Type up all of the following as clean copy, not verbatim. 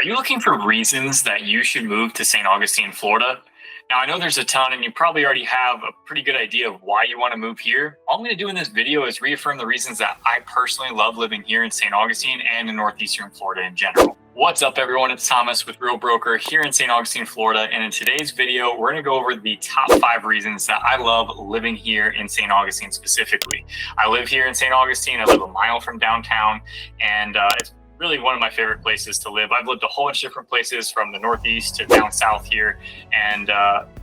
Are you looking for reasons that you should move to St. Augustine, Florida? Now, I know there's a ton, and you probably already have a pretty good idea of why you want to move here. All I'm going to do in this video is reaffirm the reasons that I personally love living here in St. Augustine and in Northeastern Florida in general. What's up, everyone? It's Thomas with Real Broker here in St. Augustine, Florida. And in today's video, we're going to go over the top 5 reasons that I love living here in St. Augustine specifically. I live here in St. Augustine. I live a mile from downtown, and it's really one of my favorite places to live. I've lived a whole bunch of different places from the Northeast to down south here. And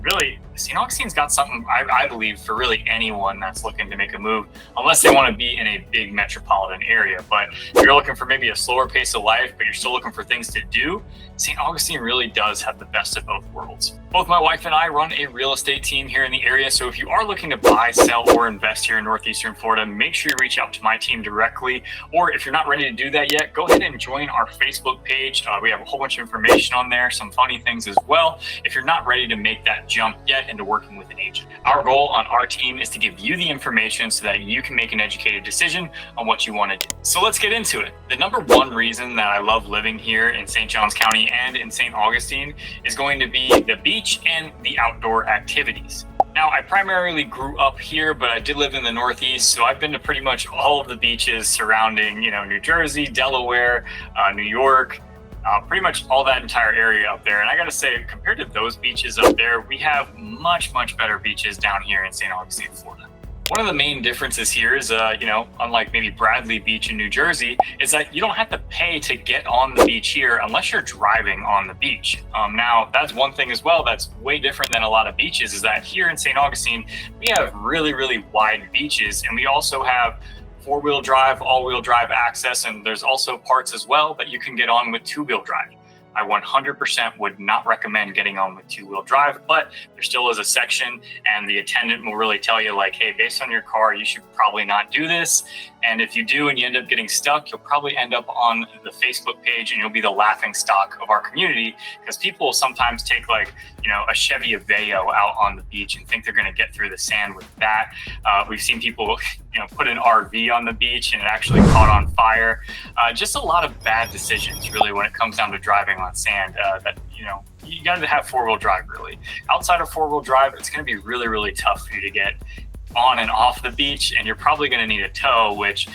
really, St. Augustine's got something, I believe, for really anyone that's looking to make a move, unless they want to be in a big metropolitan area. But if you're looking for maybe a slower pace of life, but you're still looking for things to do, St. Augustine really does have the best of both worlds. Both my wife and I run a real estate team here in the area. So if you are looking to buy, sell, or invest here in Northeastern Florida, make sure you reach out to my team directly. Or if you're not ready to do that yet, go ahead and join our Facebook page. We have a whole bunch of information on there, some funny things as well, if you're not ready to make that jump yet into working with an agent. Our goal on our team is to give you the information so that you can make an educated decision on what you want to do. So let's get into it. The number one reason that I love living here in St. Johns County and in St. Augustine is going to be the beach and the outdoor activities. Now, I primarily grew up here, but I did live in the Northeast, so I've been to pretty much all of the beaches surrounding, New Jersey, Delaware, New York, pretty much all that entire area up there. And I got to say, compared to those beaches up there, we have much, much better beaches down here in St. Augustine, Florida. One of the main differences here is, unlike maybe Bradley Beach in New Jersey, is that you don't have to pay to get on the beach here unless you're driving on the beach. Now, that's one thing as well that's way different than a lot of beaches, is that here in St. Augustine, we have really, really wide beaches, and we also have four-wheel drive, all-wheel drive access, and there's also parts as well that you can get on with two-wheel drive. I 100% would not recommend getting on with two-wheel drive, but there still is a section, and the attendant will really tell you, like, hey, based on your car, you should probably not do this. And if you do and you end up getting stuck, you'll probably end up on the Facebook page and you'll be the laughing stock of our community, because people will sometimes take a Chevy Aveo out on the beach and think they're going to get through the sand with that. We've seen people put an RV on the beach and it actually caught on fire. Just a lot of bad decisions really when it comes down to driving on sand you got to have four-wheel drive really. Outside of four-wheel drive, it's going to be really, really tough for you to get on and off the beach, and you're probably going to need a tow, which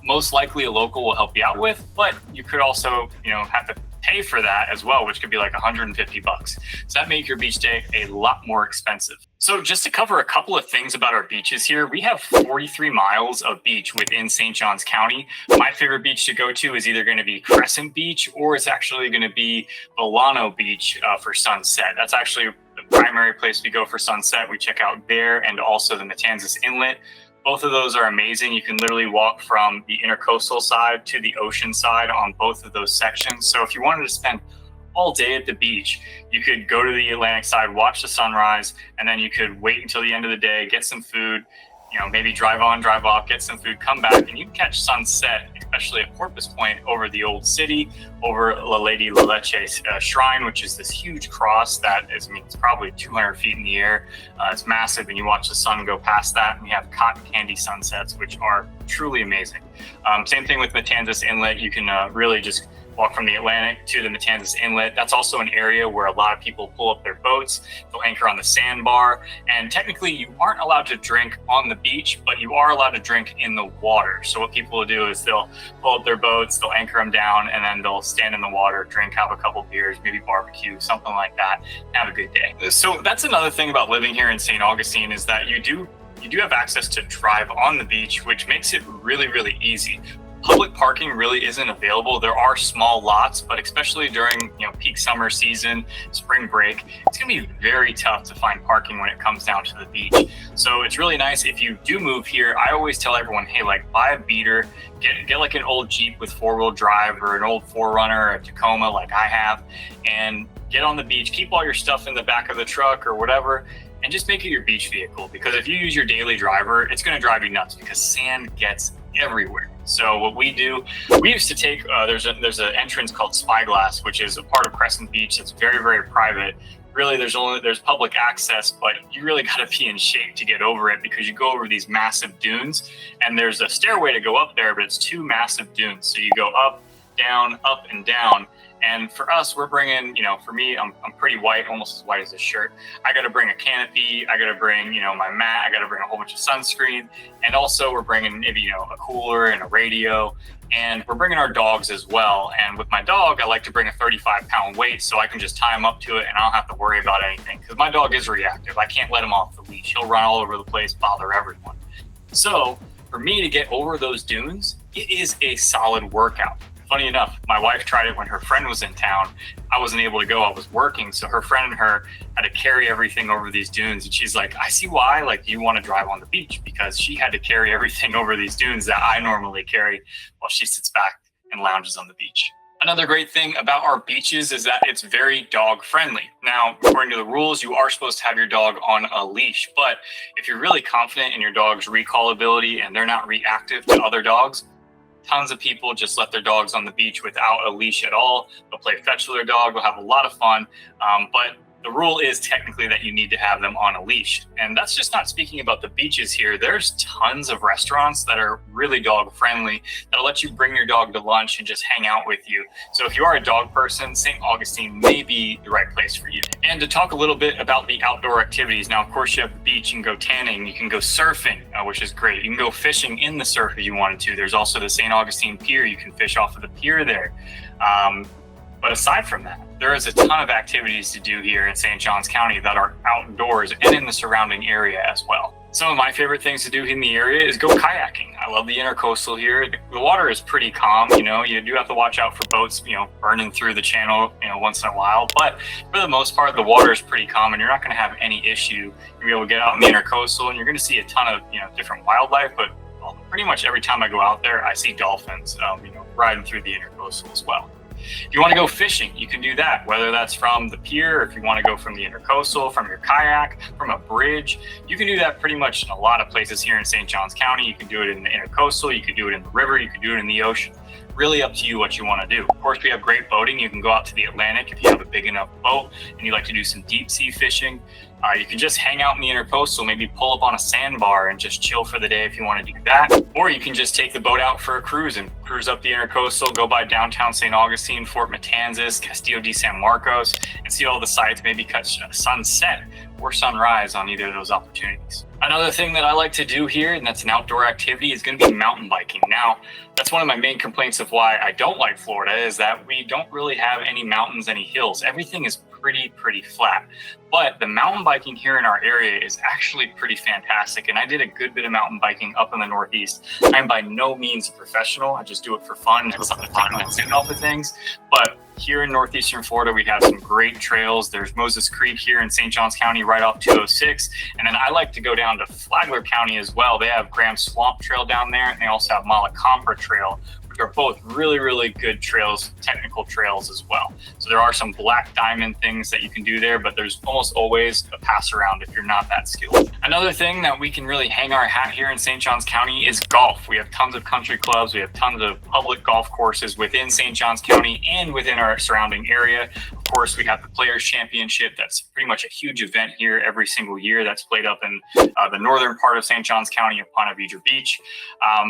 most likely a local will help you out with, but you could also have to pay for that as well, which could be like $150. So that makes your beach day a lot more expensive. So just to cover a couple of things about our beaches here, we have 43 miles of beach within St. Johns County. My favorite beach to go to is either going to be Crescent Beach, or it's actually going to be Volano Beach for sunset. That's actually the primary place we go for sunset. We check out there, and also the Matanzas Inlet. Both of those are amazing. You can literally walk from the intercoastal side to the ocean side on both of those sections. So if you wanted to spend all day at the beach, you could go to the Atlantic side, watch the sunrise, and then you could wait until the end of the day, get some food, maybe drive on, drive off, get some food, come back, and you can catch sunset, especially at Porpoise Point, over the old city, over La Lady La Leche shrine, which is this huge cross that is, it's probably 200 feet in the air. It's massive, and you watch the sun go past that, and we have cotton candy sunsets, which are truly amazing. Same thing with Matanzas Inlet. You can really just walk from the Atlantic to the Matanzas Inlet. That's also an area where a lot of people pull up their boats. They'll anchor on the sandbar. And technically, you aren't allowed to drink on the beach, but you are allowed to drink in the water. So what people will do is they'll pull up their boats, they'll anchor them down, and then they'll stand in the water, drink, have a couple beers, maybe barbecue, something like that, have a good day. So that's another thing about living here in St. Augustine, is that you do have access to drive on the beach, which makes it really, really easy. Public parking really isn't available. There are small lots, but especially during peak summer season, spring break, it's going to be very tough to find parking when it comes down to the beach. So it's really nice if you do move here. I always tell everyone, hey, buy a beater, get like an old Jeep with four-wheel drive, or an old 4Runner or a Tacoma like I have, and get on the beach, keep all your stuff in the back of the truck or whatever, and just make it your beach vehicle. Because if you use your daily driver, it's going to drive you nuts, because sand gets everywhere. So what we do, we used to take, there's an entrance called Spyglass, which is a part of Crescent Beach. It's very, very private. Really, there's public access, but you really got to be in shape to get over it, because you go over these massive dunes, and there's a stairway to go up there, but it's 2 massive dunes. So you go up, and down, And for us, we're bringing, for me, I'm pretty white, almost as white as this shirt. I got to bring a canopy. I got to bring, my mat. I got to bring a whole bunch of sunscreen. And also we're bringing maybe, a cooler and a radio. And we're bringing our dogs as well. And with my dog, I like to bring a 35-pound weight so I can just tie him up to it and I don't have to worry about anything. Because my dog is reactive. I can't let him off the leash. He'll run all over the place, bother everyone. So for me to get over those dunes, it is a solid workout. Funny enough, my wife tried it when her friend was in town. I wasn't able to go. I was working. So her friend and her had to carry everything over these dunes. And she's like, I see why, you want to drive on the beach, because she had to carry everything over these dunes that I normally carry while she sits back and lounges on the beach. Another great thing about our beaches is that it's very dog friendly. Now, according to the rules, you are supposed to have your dog on a leash, but if you're really confident in your dog's recall ability and they're not reactive to other dogs, tons of people just let their dogs on the beach without a leash at all. They'll play fetch with their dog. They'll have a lot of fun. But the rule is technically that you need to have them on a leash. And that's just not speaking about the beaches here. There's tons of restaurants that are really dog friendly that'll let you bring your dog to lunch and just hang out with you. So if you are a dog person, St. Augustine may be the right place for you. And to talk a little bit about the outdoor activities. Now, of course, you have the beach. You can go tanning. You can go surfing, which is great. You can go fishing in the surf if you wanted to. There's also the St. Augustine Pier. You can fish off of the pier there. But aside from that, there is a ton of activities to do here in St. Johns County that are outdoors and in the surrounding area as well. Some of my favorite things to do in the area is go kayaking. I love the intercoastal here. The water is pretty calm. You do have to watch out for boats, burning through the channel, once in a while. But for the most part, the water is pretty calm and you're not going to have any issue. You'll be able to get out in the intercoastal and you're going to see a ton of, different wildlife. But pretty much every time I go out there, I see dolphins, riding through the intercoastal as well. If you want to go fishing, you can do that, whether that's from the pier, or if you want to go from the intercoastal, from your kayak, from a bridge. You can do that pretty much in a lot of places here in St. Johns County. You can do it in the intercoastal, you can do it in the river, you can do it in the ocean. Really up to you what you want to do. Of course, we have great boating. You can go out to the Atlantic if you have a big enough boat and you like to do some deep sea fishing. You can just hang out in the intercoastal, maybe pull up on a sandbar and just chill for the day if you want to do that. Or you can just take the boat out for a cruise and cruise up the intercoastal, go by downtown St. Augustine, Fort Matanzas, Castillo de San Marcos, and see all the sights, maybe catch a sunset or sunrise on either of those opportunities. Another thing that I like to do here, and that's an outdoor activity, is going to be mountain biking. Now, that's one of my main complaints of why I don't like Florida, is that we don't really have any mountains, any hills. Everything is pretty flat. But the mountain biking here in our area is actually pretty fantastic. And I did a good bit of mountain biking up in the Northeast. I'm by no means a professional. I just do it for fun and something fun and off of things. But here in Northeastern Florida, we have some great trails. There's Moses Creek here in St. Johns County, right off 206. And then I like to go down to Flagler County as well. They have Graham Swamp Trail down there, and they also have Malacompra Trail, which are both really good trails, technical trails as well. So there are some black diamond things that you can do there, but there's almost always a pass around if you're not that skilled. Another thing that we can really hang our hat here in St. Johns County is golf. We have tons of country clubs. We have tons of public golf courses within St. Johns County and within our surrounding area. Of course, we have the Players Championship. That's pretty much a huge event here every single year that's played up in the northern part of St. Johns County at Ponte Vedra Beach.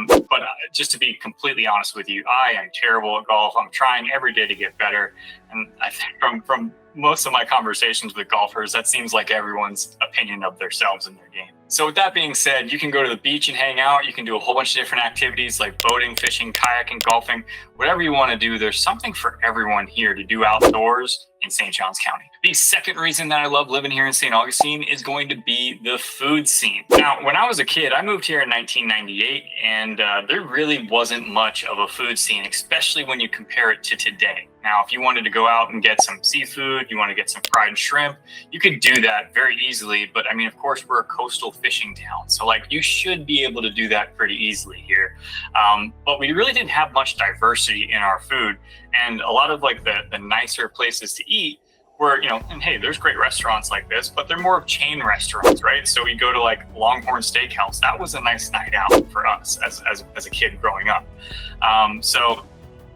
But just to be completely honest with you, I am terrible at golf. I'm trying every day to get better. And I think from most of my conversations with golfers, that seems like everyone's opinion of themselves and their game. So with that being said, you can go to the beach and hang out. You can do a whole bunch of different activities like boating, fishing, kayaking, golfing, whatever you want to do. There's something for everyone here to do outdoors in St. Johns County. The second reason that I love living here in St. Augustine is going to be the food scene. Now, when I was a kid, I moved here in 1998, and there really wasn't much of a food scene, especially when you compare it to today. Now, if you wanted to go out and get some seafood, you want to get some fried shrimp, you could do that very easily. But I mean, of course, we're a coastal fishing town. So you should be able to do that pretty easily here. But we really didn't have much diversity in our food. And a lot of the nicer places to eat were, and hey, there's great restaurants like this, but they're more of chain restaurants, right? So we go to Longhorn Steakhouse. That was a nice night out for us as a kid growing up. So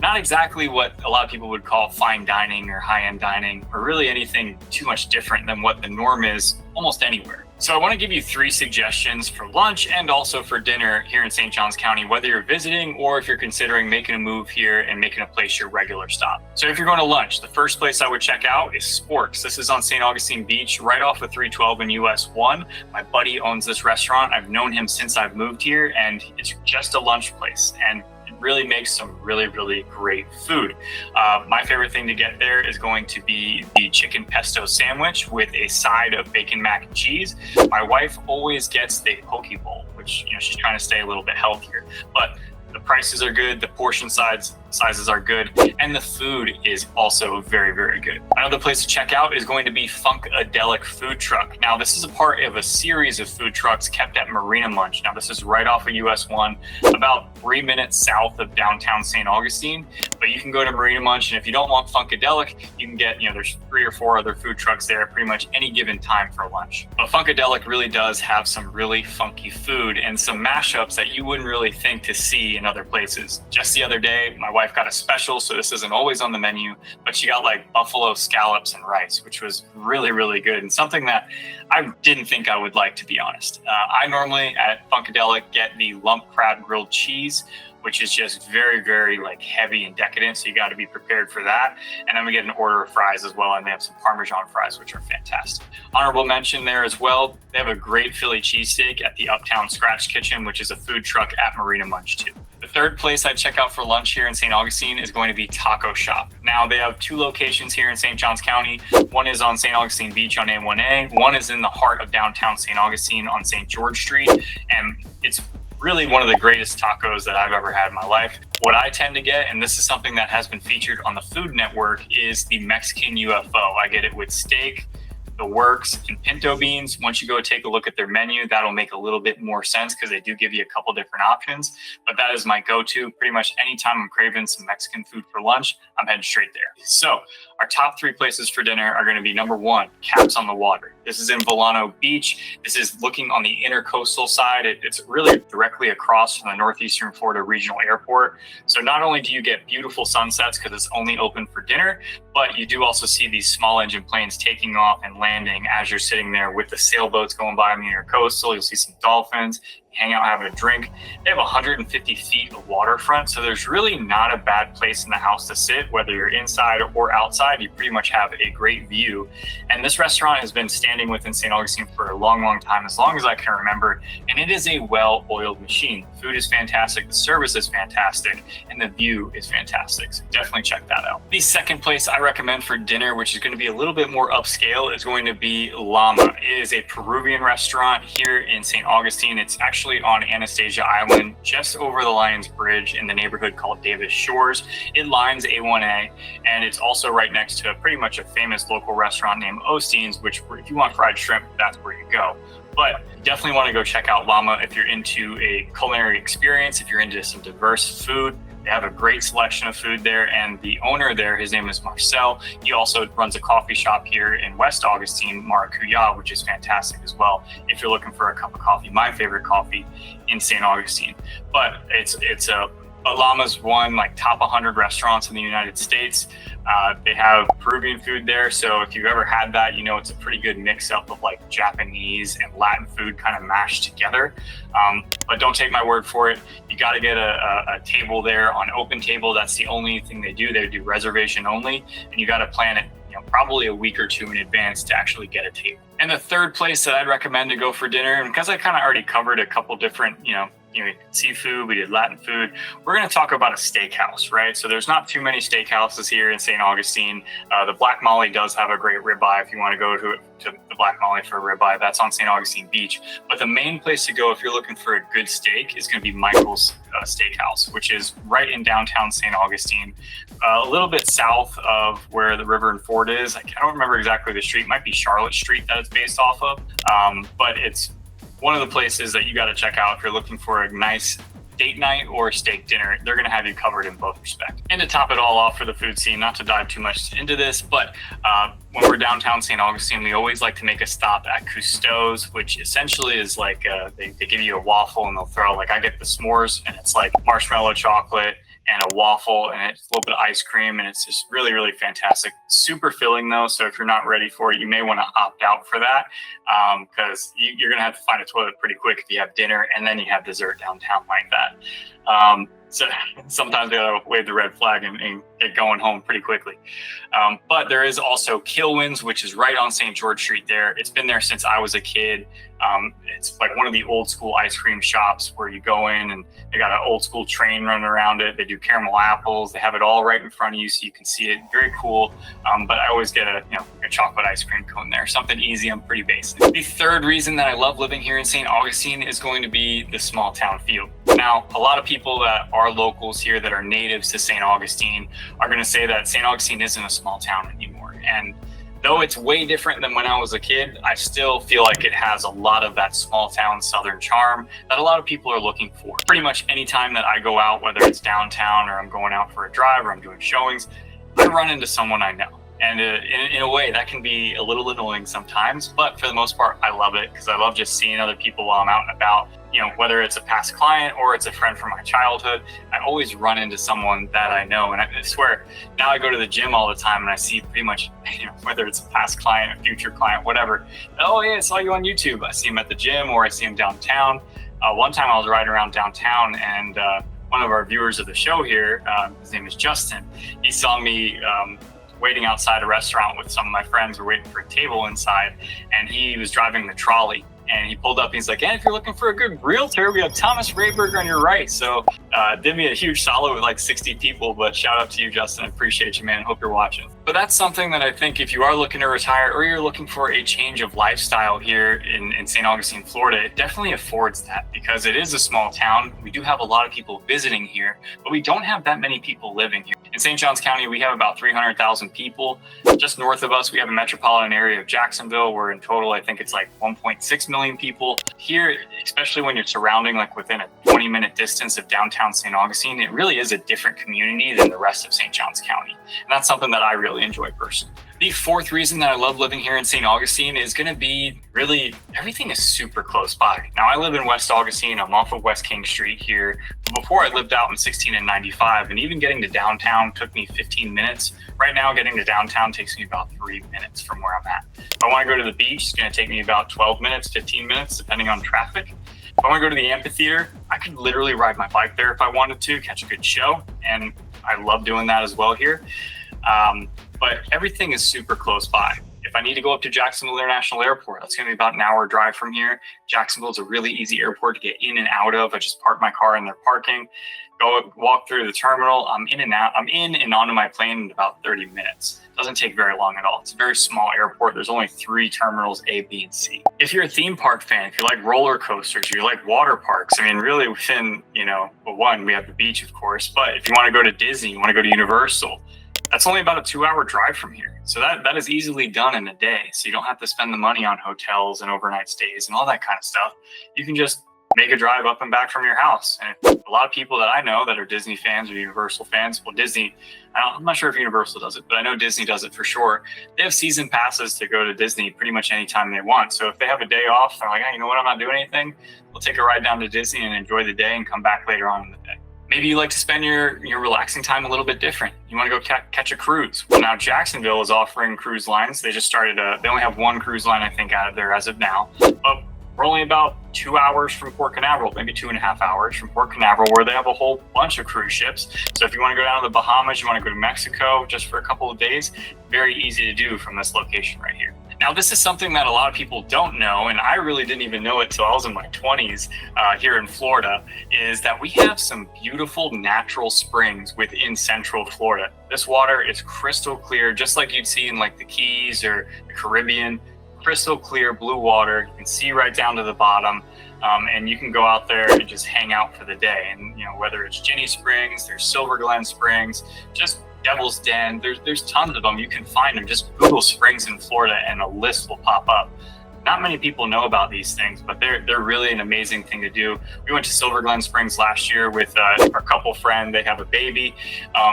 not exactly what a lot of people would call fine dining or high-end dining, or really anything too much different than what the norm is almost anywhere. So I want to give you 3 suggestions for lunch and also for dinner here in St. Johns County, whether you're visiting or if you're considering making a move here and making a place your regular stop. So if you're going to lunch, the first place I would check out is Sporks. This is on St. Augustine Beach, right off of 312 and US 1. My buddy owns this restaurant. I've known him since I've moved here, and it's just a lunch place. And really makes some really great food. My favorite thing to get there is going to be the chicken pesto sandwich with a side of bacon mac and cheese. My wife always gets the poke bowl, which she's trying to stay a little bit healthier, but the prices are good, the portion sizes are good, and the food is also very good. Another place to check out is going to be Funkadelic Food Truck. Now, this is a part of a series of food trucks kept at Marina Munch. Now, this is right off of US 1, about 3 minutes south of downtown St. Augustine, but you can go to Marina Munch, and if you don't want Funkadelic, you can get, there's 3 or 4 other food trucks there pretty much any given time for lunch. But Funkadelic really does have some really funky food and some mashups that you wouldn't really think to see in other places. Just the other day, my wife got a special, so this isn't always on the menu, but she got like buffalo scallops and rice, which was really good and something that I didn't think I would like, to be honest. I normally at Funkadelic get the lump crab grilled cheese, which is just very like heavy and decadent, so you got to be prepared for that. And then we get an order of fries as well, and they have some Parmesan fries, which are fantastic. Honorable mention there as well, they have a great Philly cheesesteak at the Uptown Scratch Kitchen, which is a food truck at Marina Munch too. The third place I'd check out for lunch here in St. Augustine is going to be Taco Shop. Now, they have 2 locations here in St. Johns County. One is on St. Augustine Beach on A1A. One is in the heart of downtown St. Augustine on St. George Street. And it's really one of the greatest tacos that I've ever had in my life. What I tend to get, and this is something that has been featured on the Food Network, is the Mexican UFO. I get it with steak, the works, and pinto beans. Once you go take a look at their menu, that'll make a little bit more sense because they do give you a couple different options. But that is my go-to. Pretty much anytime I'm craving some Mexican food for lunch, I'm heading straight there. So our top 3 places for dinner are going to be number 1, Caps on the Water. This is in Volano Beach. This is looking on the intercoastal side. It's really directly across from the Northeastern Florida Regional Airport. So not only do you get beautiful sunsets because it's only open for dinner, but you do also see these small engine planes taking off and landing as you're sitting there with the sailboats going by on the intercoastal. You'll see some dolphins, hang out, having a drink. They have 150 feet of waterfront, so there's really not a bad place in the house to sit, whether you're inside or outside. You pretty much have a great view. And this restaurant has been standing within St. Augustine for a long time, as long as I can remember, and it is a well-oiled machine. The food is fantastic, the service is fantastic, and the view is fantastic, so definitely check that out. The second place I recommend for dinner, which is going to be a little bit more upscale, is going to be Llama. It is a Peruvian restaurant here in St. Augustine. It's actually on Anastasia Island, just over the Lions Bridge in the neighborhood called Davis Shores. It lines A1A, and it's also right next to pretty much a famous local restaurant named Osteen's, which if you want fried shrimp, that's where you go. But you definitely want to go check out Llama if you're into a culinary experience, if you're into some diverse food. They have a great selection of food there, and the owner there, his name is Marcel. He also runs a coffee shop here in West Augustine, Maracuya, which is fantastic as well if you're looking for a cup of coffee. My favorite coffee in St. Augustine. But it's Llama's one like top 100 restaurants in the United States. They have Peruvian food there, so if you've ever had that, it's a pretty good mix-up of like Japanese and Latin food kind of mashed together. But don't take my word for it. You got to get a table there on Open Table. That's the only thing they do. They do reservation only, and you got to plan it probably a week or 2 in advance to actually get a table. And the third place that I'd recommend to go for dinner, and because I kind of already covered a couple different, seafood, we did Latin food, we're going to talk about a steakhouse, right? So there's not too many steakhouses here in St. Augustine. The Black Molly does have a great ribeye if you want to go to the Black Molly for a ribeye. That's on St. Augustine Beach. But the main place to go if you're looking for a good steak is going to be Michael's Steakhouse, which is right in downtown St. Augustine, a little bit south of where the River and Ford is. I don't remember exactly the street. It might be Charlotte Street that it's based off of, but it's one of the places that you got to check out if you're looking for a nice date night or steak dinner. They're going to have you covered in both respects. And to top it all off for the food scene, not to dive too much into this, but when we're downtown St. Augustine, we always like to make a stop at Cousteau's, which essentially is like they give you a waffle and they'll throw, like I get the s'mores, and it's like marshmallow chocolate and a waffle, and it's a little bit of ice cream, and it's just really, really fantastic. Super filling though, so if you're not ready for it, you may want to opt out for that, because you're gonna have to find a toilet pretty quick if you have dinner and then you have dessert downtown like that. So sometimes they gotta wave the red flag and get going home pretty quickly. But there is also Kilwins, which is right on St. George Street there. It's been there since I was a kid. It's like one of the old school ice cream shops where you go in and they got an old school train running around it. They do caramel apples. They have it all right in front of you so you can see it. Very cool. But I always get a chocolate ice cream cone there. Something easy. I'm pretty basic. The third reason that I love living here in St. Augustine is going to be the small town feel. Now, a lot of people that are locals here that are natives to St. Augustine are going to say that St. Augustine isn't a small town anymore. And though it's way different than when I was a kid, I still feel like it has a lot of that small town southern charm that a lot of people are looking for. Pretty much any time that I go out, whether it's downtown or I'm going out for a drive or I'm doing showings, I run into someone I know. And in a way, that can be a little annoying sometimes, but for the most part, I love it because I love just seeing other people while I'm out and about. Whether it's a past client or it's a friend from my childhood, I always run into someone that I know. And I swear, now I go to the gym all the time and I see pretty much, whether it's a past client, a future client, whatever. Oh yeah, I saw you on YouTube. I see him at the gym or I see him downtown. One time I was riding around downtown and one of our viewers of the show here, his name is Justin, he saw me waiting outside a restaurant with some of my friends. We're waiting for a table inside and he was driving the trolley. And he pulled up and he's like, and if you're looking for a good realtor, we have Thomas Rayberger on your right. So did me a huge solid with like 60 people, but shout out to you, Justin. I appreciate you, man. Hope you're watching. But that's something that I think if you are looking to retire or you're looking for a change of lifestyle here in St. Augustine, Florida, it definitely affords that because it is a small town. We do have a lot of people visiting here, but we don't have that many people living here. In St. Johns County, we have about 300,000 people. Just north of us, we have a metropolitan area of Jacksonville, where in total, I think it's like 1.6 million people. Here, especially when you're surrounding like within a 20-minute distance of downtown St. Augustine, it really is a different community than the rest of St. Johns County. And that's something that I really enjoy personally. The fourth reason that I love living here in St. Augustine is going to be really everything is super close by. Now, I live in West Augustine. I'm off of West King Street here. Before, I lived out in 16 and 95, and even getting to downtown took me 15 minutes. Right now, getting to downtown takes me about 3 minutes from where I'm at. If I want to go to the beach, it's going to take me about 12 minutes, 15 minutes, depending on traffic. If I want to go to the amphitheater, I could literally ride my bike there if I wanted to, catch a good show, and I love doing that as well here. But everything is super close by. If I need to go up to Jacksonville International Airport, that's going to be about an hour drive from here. Jacksonville is a really easy airport to get in and out of. I just park my car in their parking, walk through the terminal. I'm in and onto my plane in about 30 minutes. Doesn't take very long at all. It's a very small airport. There's only 3 terminals, A, B, and C. If you're a theme park fan, if you like roller coasters, you like water parks, I mean, really within, one, we have the beach, of course, but if you want to go to Disney, you want to go to Universal, that's only about a 2-hour drive from here. So that is easily done in a day. So you don't have to spend the money on hotels and overnight stays and all that kind of stuff. You can just make a drive up and back from your house. And a lot of people that I know that are Disney fans or Universal fans, well, Disney, I'm not sure if Universal does it, but I know Disney does it for sure. They have season passes to go to Disney pretty much anytime they want. So if they have a day off, they're like, hey, you know what, I'm not doing anything. We'll take a ride down to Disney and enjoy the day and come back later on in the day. Maybe you like to spend your relaxing time a little bit different. You want to go catch a cruise. Well, now Jacksonville is offering cruise lines. They just started they only have one cruise line, I think, out of there as of now. But we're only about 2 hours from Port Canaveral, maybe 2.5 hours from Port Canaveral, where they have a whole bunch of cruise ships. So if you want to go down to the Bahamas, you want to go to Mexico just for a couple of days, very easy to do from this location right here. Now, this is something that a lot of people don't know, and I really didn't even know it till I was in my 20s here in Florida, is that we have some beautiful natural springs within Central Florida. This water is crystal clear, just like you'd see in like the Keys or the Caribbean. Crystal clear blue water. You can see right down to the bottom, and you can go out there and just hang out for the day. And whether it's Ginny Springs, there's Silver Glen Springs, just Devil's Den, there's tons of them. You can find them. Just Google springs in Florida and a list will pop up. Not many people know about these things, but they're really an amazing thing to do. We went to Silver Glen Springs last year with our couple friend. They have a baby.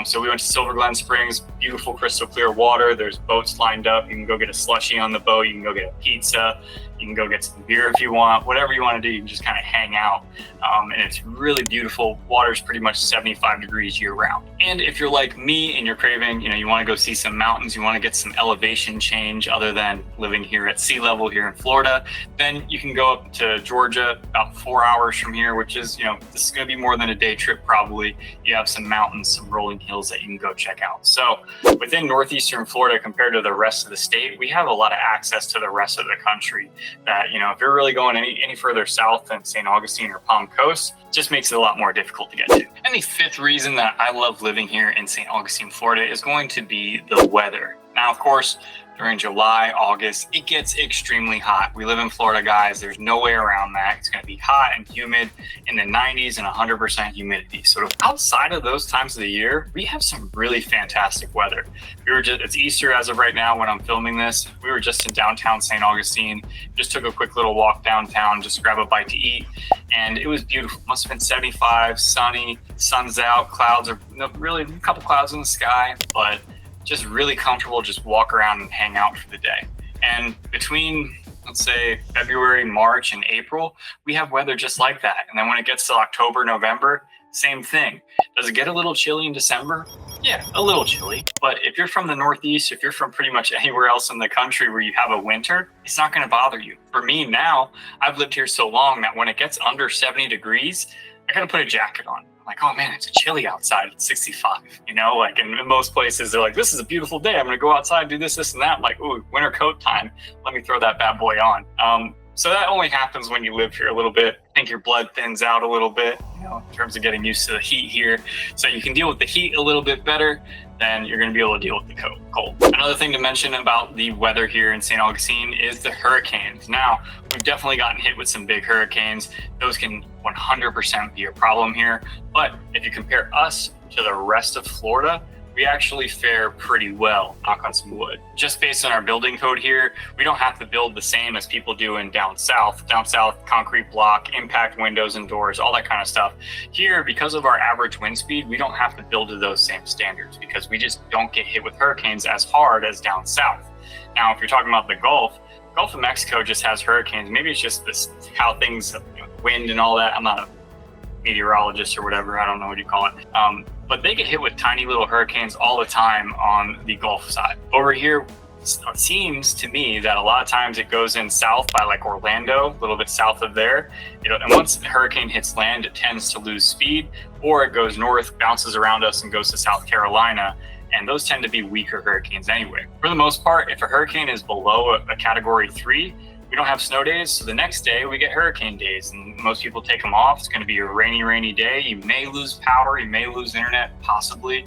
So we went to Silver Glen Springs, beautiful crystal clear water. There's boats lined up. You can go get a slushie on the boat. You can go get a pizza. You can go get some beer if you want, whatever you want to do. You can just kind of hang out. And it's really beautiful. Water's pretty much 75 degrees year round. And if you're like me and you're craving, you want to go see some mountains, you want to get some elevation change other than living here at sea level here in Florida, then you can go up to Georgia, about 4 hours from here, which is, this is going to be more than a day trip probably. You have some mountains, some rolling hills that you can go check out. So within northeastern Florida, compared to the rest of the state, we have a lot of access to the rest of the country that, if you're really going any further south than St. Augustine or Palm Coast, just makes it a lot more difficult to get to. And the fifth reason that I love living here in St. Augustine, Florida is going to be the weather. Now, of course, during July, August, it gets extremely hot. We live in Florida, guys. There's no way around that. It's going to be hot and humid in the 90s and 100% humidity. So outside of those times of the year, we have some really fantastic weather. It's Easter as of right now when I'm filming this. We were just in downtown St. Augustine, just took a quick little walk downtown, just grab a bite to eat. And it was beautiful. Must have been 75, sunny, sun's out, clouds are really a couple clouds in the sky, but just really comfortable, just walk around and hang out for the day. And between, let's say, February, March, and April, we have weather just like that. And then when it gets to October, November, same thing. Does it get a little chilly in December? Yeah, a little chilly. But if you're from the Northeast, if you're from pretty much anywhere else in the country where you have a winter, it's not going to bother you. For me now, I've lived here so long that when it gets under 70 degrees, I got to put a jacket on. Like, oh man, it's chilly outside. It's 65, like in most places, they're like, this is a beautiful day. I'm going to go outside, do this, and that. I'm like, ooh, winter coat time. Let me throw that bad boy on. So that only happens when you live here a little bit. I think your blood thins out a little bit, in terms of getting used to the heat here. So you can deal with the heat a little bit better, then you're going to be able to deal with the cold. Another thing to mention about the weather here in St. Augustine is the hurricanes. Now, we've definitely gotten hit with some big hurricanes. Those can 100% be a problem here. But if you compare us to the rest of Florida, we actually fare pretty well, knock on some wood. Just based on our building code here, we don't have to build the same as people do in down south. Down south, concrete block, impact windows and doors, all that kind of stuff. Here, because of our average wind speed, we don't have to build to those same standards because we just don't get hit with hurricanes as hard as down south. Now, if you're talking about the Gulf of Mexico just has hurricanes. Maybe it's just how things, wind and all that. I'm not a meteorologist or whatever, I don't know what you call it. But they get hit with tiny little hurricanes all the time on the Gulf side. Over here, it seems to me that a lot of times it goes in south by like Orlando, a little bit south of there. And once the hurricane hits land, it tends to lose speed, or it goes north, bounces around us and goes to South Carolina. And those tend to be weaker hurricanes anyway. For the most part, if a hurricane is below a category 3, we don't have snow days, so the next day we get hurricane days, and most people take them off. It's going to be a rainy day. You may lose power, you may lose internet, possibly.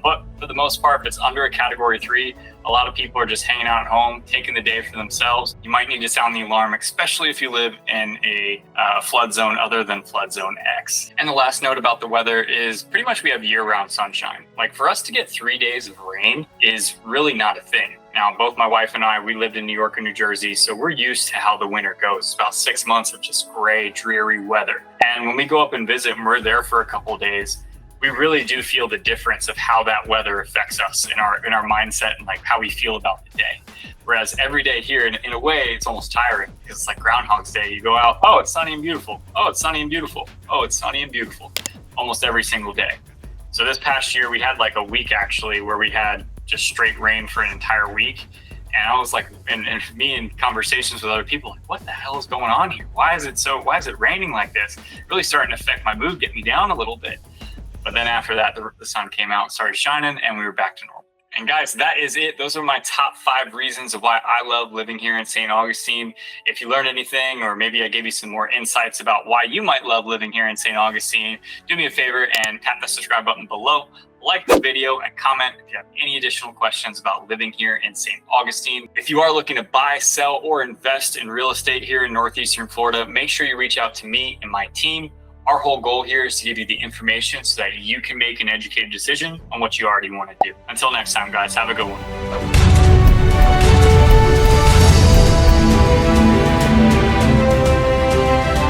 But for the most part, if it's under a category 3, a lot of people are just hanging out at home, taking the day for themselves. You might need to sound the alarm, especially if you live in a flood zone other than flood zone X. And the last note about the weather is pretty much we have year-round sunshine. Like for us to get 3 days of rain is really not a thing. Now, both my wife and I, we lived in New York and New Jersey, so we're used to how the winter goes. It's about 6 months of just gray, dreary weather. And when we go up and visit and we're there for a couple of days, we really do feel the difference of how that weather affects us in our mindset and like how we feel about the day. Whereas every day here, in a way, it's almost tiring because it's like Groundhog's Day. You go out, oh, it's sunny and beautiful. Oh, it's sunny and beautiful. Oh, it's sunny and beautiful. Almost every single day. So this past year, we had like a week actually where we had just straight rain for an entire week. And I was like, and me in conversations with other people, like, what the hell is going on here? Why is it raining like this? Really starting to affect my mood, get me down a little bit. But then after that, the sun came out, started shining, and we were back to normal. And guys, that is it. Those are my top 5 reasons of why I love living here in St. Augustine. If you learned anything, or maybe I gave you some more insights about why you might love living here in St. Augustine, do me a favor and tap the subscribe button below. Like the video and comment if you have any additional questions about living here in St. Augustine. If you are looking to buy, sell, or invest in real estate here in Northeastern Florida, make sure you reach out to me and my team. Our whole goal here is to give you the information so that you can make an educated decision on what you already want to do. Until next time, guys, have a good one.